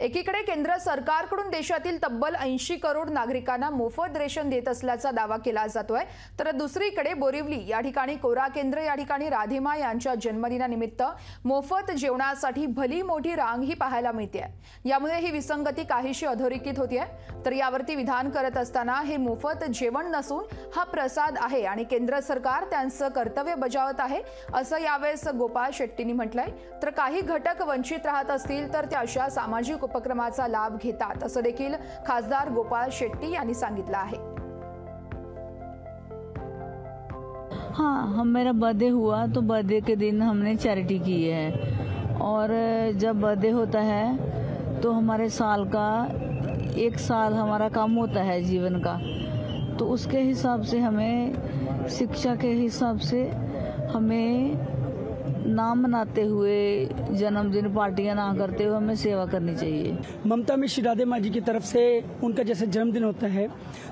एकीकडे केंद्र सरकारकडून देशातील तब्बल 80 करोड नागरिकांना मोफत रेशन देत असल्याचा दावा केला जातोय, तर दुसरीकडे बोरिवली या ठिकाणी कोरा केंद्र या ठिकाणी राधिमा यांच्या जन्मदिनानिमित्त मोफत जेवणासाठी भली मोठी रांग ही पाहायला मिळते। यामुळे ही विसंगती काहीशी अधोरेखित होतीये। तर यावरती विधान करत असताना हे मोफत जेवण नसून हा प्रसाद आहे आणि केंद्र सरकार त्यांचं कर्तव्य बजावत आहे असं यावेळेस गोपाळ शेट्टींनी म्हटलंय। तर काही घटक वंचित राहत असतील तर त्या अशा सामाजिक उपक्रमाचा लाभ घेतात असं देखील खासदार गोपाळ शेट्टी यांनी सांगितलं आहे। हाँ, मेरा बर्थडे हुआ तो बर्थडे के दिन हमने चैरिटी की है और जब बर्थडे होता है तो हमारे साल का 1 साल हमारा काम होता है जीवन का, तो उसके हिसाब से हमें शिक्षा के हिसाब से हमें ना मनाते हुए जन्मदिन पार्टियां ना करते हुए हमें सेवा करनी चाहिए। ममता मिश्र राधिमा जी की तरफ से उनका जैसे जन्मदिन होता है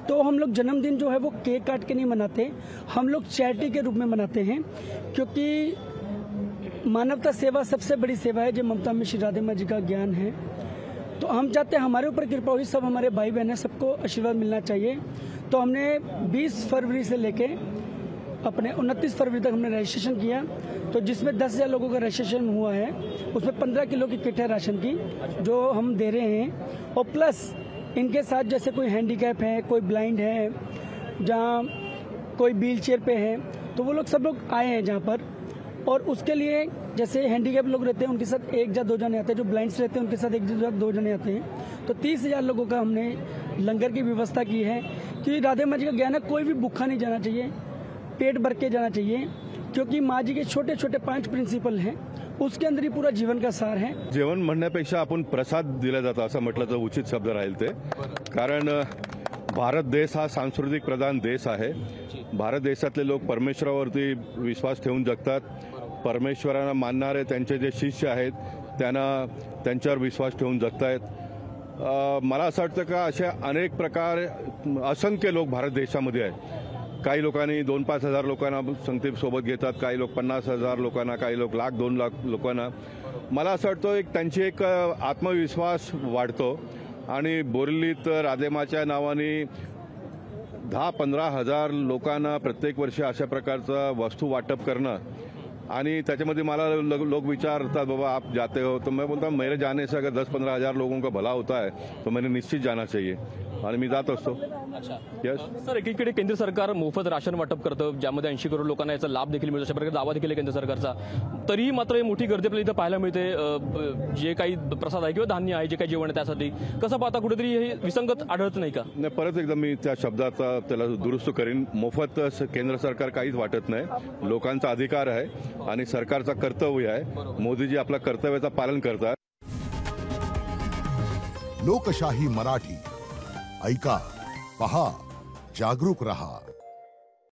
तो हम लोग जन्मदिन जो है वो केक काट के नहीं मनाते, हम लोग चैरिटी के रूप में मनाते हैं, क्योंकि मानवता सेवा सबसे बड़ी सेवा है जो ममता मिश्र राधिमा जी का ज्ञान है। तो हम चाहते हैं हमारे ऊपर कृपा हुई, सब हमारे भाई बहन है, सबको आशीर्वाद मिलना चाहिए। तो हमने 20 फरवरी से लेके अपने 29 फरवरी तक हमने रजिस्ट्रेशन किया, तो जिसमें 10,000 लोगों का रजिस्ट्रेशन हुआ है, उसमें 15 किलो की किट है राशन की जो हम दे रहे हैं। और प्लस इनके साथ जैसे कोई हैंडीकैप है, कोई ब्लाइंड है, जहाँ कोई व्हील चेयर पे है, तो वो लोग सब लोग आए हैं जहाँ पर। और उसके लिए जैसे हैंडीकैप लोग रहते हैं उनके साथ 1 या 2 जने आते हैं, जो ब्लाइंड्स रहते हैं उनके साथ 1 या 2 जने आते हैं। तो 30,000 लोगों का हमने लंगर की व्यवस्था की है कि राधिमा जी का ज्ञान है, कोई भी भूखा नहीं जाना चाहिए, पेट भर के जाना चाहिए, क्योंकि माँ जी के छोटे छोटे 5 प्रिन्सिपल हैं, उसके अंदर ही पूरा जीवन का सार है। जेवण म्हणण्यापेक्षा आपण प्रसाद दिला जातो असं म्हटलं तर उचित शब्द राहील ते, कारण भारत देश हा सांस्कृतिक प्रधान देश आहे। भारत देशातले लोक परमेश्वरावरती विश्वास ठेवून जगतात, परमेश्वरांना मानणारे त्यांचे जे शिष्य आहेत त्यांना त्यांच्यावर विश्वास ठेवून जगतायत। मला असं वाटतं का असे अनेक प्रकार असंख्य लोक भारत देशामध्ये आहेत। काही लोकांनी 2-5 हजार लोकांना संगतीसोबत घेतात, काही लोक 50,000 लोकांना, काही लोक 1,00,000-2 लाख लोकांना। मला असं वाटतं एक त्यांची एक आत्मविश्वास वाढतो आणि बोरिवलीत राधिमाच्या नावाने 10-15 हजार लोकांना प्रत्येक वर्षी अशा प्रकारचं वस्तू वाटप करणं आणि त्याच्यामध्ये मला लोग विचारतात बाबा आप जाते हो, तो मैं बोलता हूँ मेरे जाने से अगर 10-15 हजार लोगों का भला होता है तो मैंने निश्चित जाना चाहिए आणि मी जात असतो। अच्छा, यस सर, एकीकडे केंद्र सरकार मोफत राशन वाटप करतं, ज्यामध्ये 80 करोड लोकांना याचा लाभ देखील मिळतो, अशा प्रकारे दावा देखील केंद्र सरकारचा। तरीही मात्र मोठी गर्दी आपल्याला इथं पाहायला मिळते, जे काही प्रसाद आहे किंवा धान्य आहे, जे काही जेवण आहे त्यासाठी कसं पाहता, कुठेतरी हे विसंगत आढळत नाही का? नाही, परत एकदा मी त्या शब्दाचा त्याला दुरुस्त करीन। मोफत केंद्र सरकार काहीच वाटत नाही, लोकांचा अधिकार आहे आणि सरकारचा कर्तव्य आहे। मोदीजी आपल्या कर्तव्याचं पालन करतात। लोकशाही मराठी ऐका, पहा, जागरूक रहा।